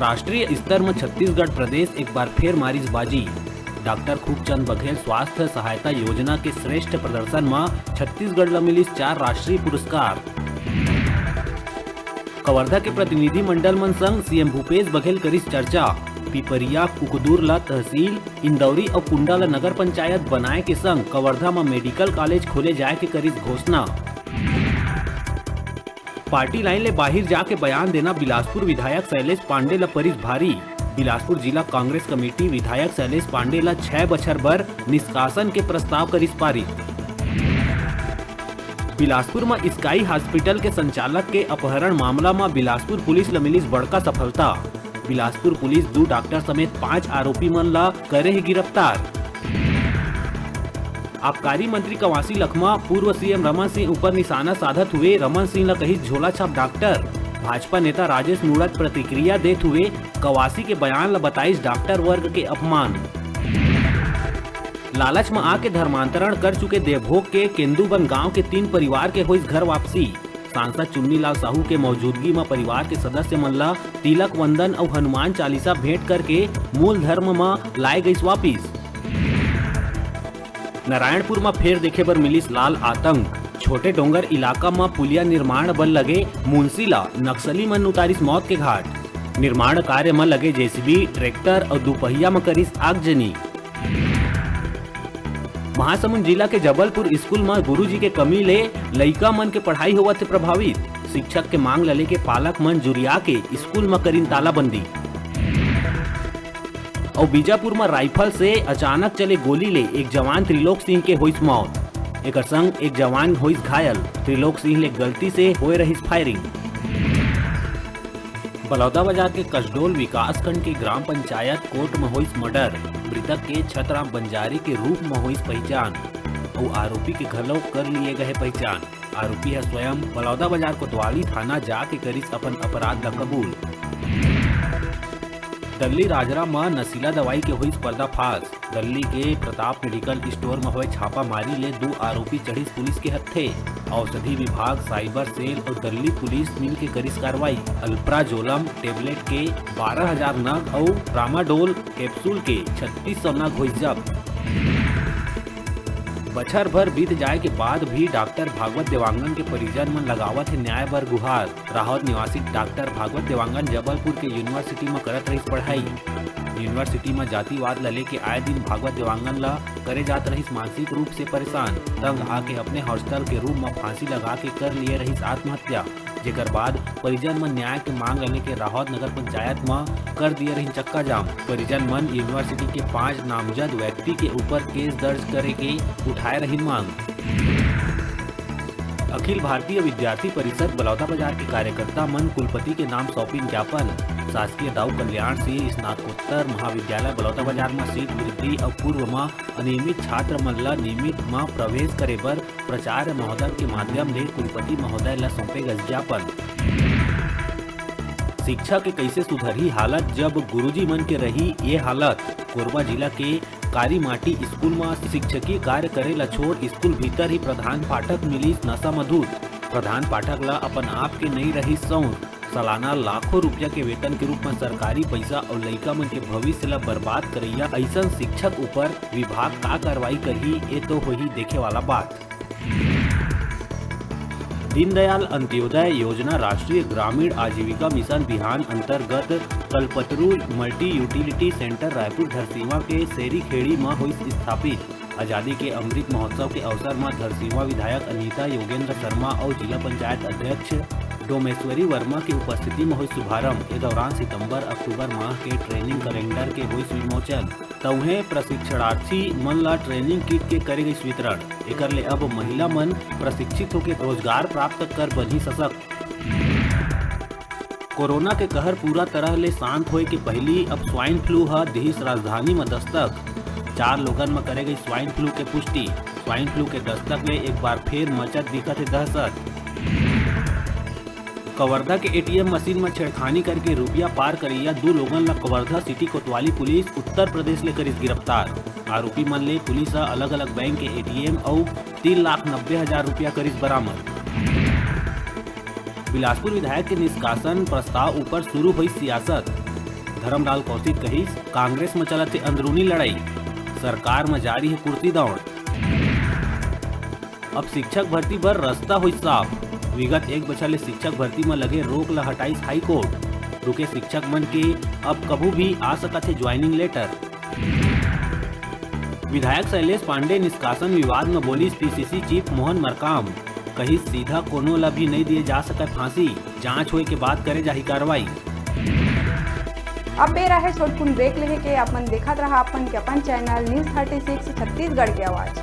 राष्ट्रीय स्तर में छत्तीसगढ़ प्रदेश एक बार फिर मारिस बाजी। डॉक्टर खूबचंद बघेल स्वास्थ्य सहायता योजना के श्रेष्ठ प्रदर्शन में छत्तीसगढ़ ला मिलिस 4 राष्ट्रीय पुरस्कार। कवर्धा के प्रतिनिधि मंडल मन संग सीएम भूपेश बघेल करिस चर्चा। पिपरिया कुकदूर ला तहसील, इंदौरी और कुंडा ला नगर पंचायत बनाए के संग कवर्धा में मेडिकल कॉलेज खोले जाए के करिस घोषणा। पार्टी लाइन ले बाहर जाके बयान देना बिलासपुर विधायक शैलेश पांडे ला परिस भारी। बिलासपुर जिला कांग्रेस कमेटी विधायक शैलेश पांडे ला 6 बछर बर निष्कासन के प्रस्ताव करिस पारित। बिलासपुर में स्काई हॉस्पिटल के संचालक के अपहरण मामला में बिलासपुर पुलिस ला मिलिस बड़का सफलता। बिलासपुर पुलिस 2 डॉक्टर समेत 5 आरोपी मन ला करे ही गिरफ्तार। आबकारी मंत्री कवासी लखमा पूर्व सीएम रमन सिंह ऊपर निशाना साधत हुए रमन सिंह ला कही झोला छाप डॉक्टर। भाजपा नेता राजेश मूणत प्रतिक्रिया देते हुए कवासी के बयान ला बताइस डॉक्टर वर्ग के अपमान। लालच में आके धर्मांतरण कर चुके देवभोग के केंदुबन गांव के 3 परिवार के हुई घर वापसी। सांसद चुन्नी लाल साहू के मौजूदगी में परिवार के सदस्य मन ला तिलक वंदन और हनुमान चालीसा भेंट करके मूल धर्म में लाए गई वापिस। नारायणपुर में फिर देखे बर मिलिस लाल आतंक। छोटे डोंगर इलाका में पुलिया निर्माण बल लगे मुंशी ला नक्सली मन उतारिस मौत के घाट। निर्माण कार्य में लगे जेसीबी, ट्रैक्टर और दुपहिया में करिस आगजनी। महासमुंद जिला के जबलपुर स्कूल में गुरुजी के कमी ले लइका मन के पढ़ाई होवत प्रभावित। शिक्षक के मांग लले के पालक मन जुरिया के स्कूल में करीन तालाबंदी। और बीजापुर में राइफल से अचानक चले गोली ले एक जवान त्रिलोक सिंह के होइस मौत। एक संग एक जवान होइस घायल। त्रिलोक सिंह ले गलती से होए रहिस फायरिंग। बलौदाबाजार के कसडोल विकासखंड के ग्राम पंचायत कोर्ट में होइस मर्डर। मृतक के छतराम बंजारी के रूप में होइस पहचान और आरोपी के घलो कर लिए गए पहचान। आरोपी है स्वयं बलौदाबाजार कोतवाली थाना जाके करिस अपन अपराध ला कबूल। दिल्ली राजरा में नशीला दवाई के हुई पर्दाफाश। दिल्ली के प्रताप मेडिकल स्टोर में हुए छापामारी ले 2 आरोपी चढ़िस पुलिस के हत्थे। औषधि विभाग, साइबर सेल और दिल्ली पुलिस मिल के करिस कार्रवाई। अल्प्राजोलम टेबलेट के 12,000 नग और ट्रामाडोल कैप्सूल के 3600 नग हुई जब्त। बछर भर बीत जाए के बाद भी डॉक्टर भागवत देवांगन के परिजन मन लगावत है न्याय बर गुहार। राहत निवासी डॉक्टर भागवत देवांगन जबलपुर के यूनिवर्सिटी में करत रहिस पढ़ाई। यूनिवर्सिटी में जातिवाद ला लेके आए दिन भागवत देवांगन ला करे जात रहिस मानसिक रूप से परेशान। तंग आके अपने हॉस्टल के रूम में फांसी लगा के कर लिए रहिस आत्महत्या। जेकर बाद परिजन मन न्याय के मांग लेने के राहत नगर पंचायत में कर दिए रही चक्का जाम। परिजन मन यूनिवर्सिटी के 5 नामजद व्यक्ति के ऊपर केस दर्ज करे के उठाए रही मांग। अखिल भारतीय विद्यार्थी परिषद बलौदाबाजार के कार्यकर्ता मन कुलपति के नाम सौंपी ज्ञापन। शासकीय दाऊ कल्याण से स्नातकोत्तर महाविद्यालय बलौदाबाजार में सीट वृद्धि और पूर्व में अनियमित छात्र मन ला नियमित में प्रवेश करे बर प्राचार्य महोदय के माध्यम ले कुलपति महोदय ला सौंपे गए ज्ञापन। शिक्षा के कैसे सुधरही हालत जब गुरुजी मन के रही ये हालत। कोरबा जिला के कारीमाटी स्कूल में शिक्षकीय कार्य करे ला छोड़ स्कूल भीतर ही प्रधान पाठक मिलिस नशा मधुर। प्रधान पाठक ला अपन आप के नहीं रही सौर। सालाना लाखों रुपया के वेतन के रूप में सरकारी पैसा और लइका मन के भविष्य ला बर्बाद करैया ऐसा शिक्षक ऊपर विभाग का कार्रवाई करही ये तो वही देखे वाला बात। दीनदयाल अंत्योदय योजना राष्ट्रीय ग्रामीण आजीविका मिशन बिहान अंतर्गत Kalpataru multi utility centre Raipur Dharsinwa के शेरी खेड़ी में हुई स्थापित। आजादी के अमृत महोत्सव के अवसर में धरसींवा विधायक अनीता योगेंद्र शर्मा और जिला पंचायत अध्यक्ष डोमेश्वरी वर्मा की उपस्थिति में हुई शुभारंभ। के दौरान सितंबर अक्टूबर माह के ट्रेनिंग कैलेंडर के हुई विमोचन। तौहे प्रशिक्षणार्थी मन ला ट्रेनिंग किट के करे गई वितरण। एकर ले अब महिला मन प्रशिक्षित होकर रोजगार प्राप्त कर बनी सशक्त। कोरोना के कहर पूरा तरह ले शांत होए के पहली अब स्वाइन फ्लू हा देश राजधानी में दस्तक। 4 लोगन में करे गई स्वाइन फ्लू के पुष्टि। स्वाइन फ्लू के दस्तक ले एक बार फिर मचत दिखत है दहशत। कवर्धा के एटीएम मशीन में छेड़खानी करके रुपया पार करैया 2 लोगन ला कवर्धा सिटी कोतवाली पुलिस उत्तर प्रदेश ले करिस गिरफ्तार। आरोपी मन ले पुलिस अलग अलग बैंक के एटीएम और 3,90,000 रुपया करिस बरामद। बिलासपुर विधायक के निष्कासन प्रस्ताव ऊपर शुरू हुई सियासत। धर्मलाल कौशिक कहिस, कांग्रेस में चलते अंदरूनी लड़ाई, सरकार में जारी है कुर्सी दौड़। अब शिक्षक भर्ती पर रास्ता हुई साफ। विगत एक बछर ले शिक्षक भर्ती में लगे रोक ला हटाइस हाईकोर्ट। रुके शिक्षक मन के अब कभू भी आ सकत है ज्वाइनिंग लेटर। विधायक शैलेश पांडे निष्कासन विवाद में बोली पीसीसी चीफ मोहन मरकाम, कहीं सीधा कोनो ला भी नहीं दिए जा सके फांसी, जांच होए के बाद करे जाही कार्रवाई। अब बेरा है छोटकुन ब्रेक लेहे के। अपन देखत रहा अपन के अपन चैनल न्यूज़ 36 छत्तीसगढ़ के आवाज।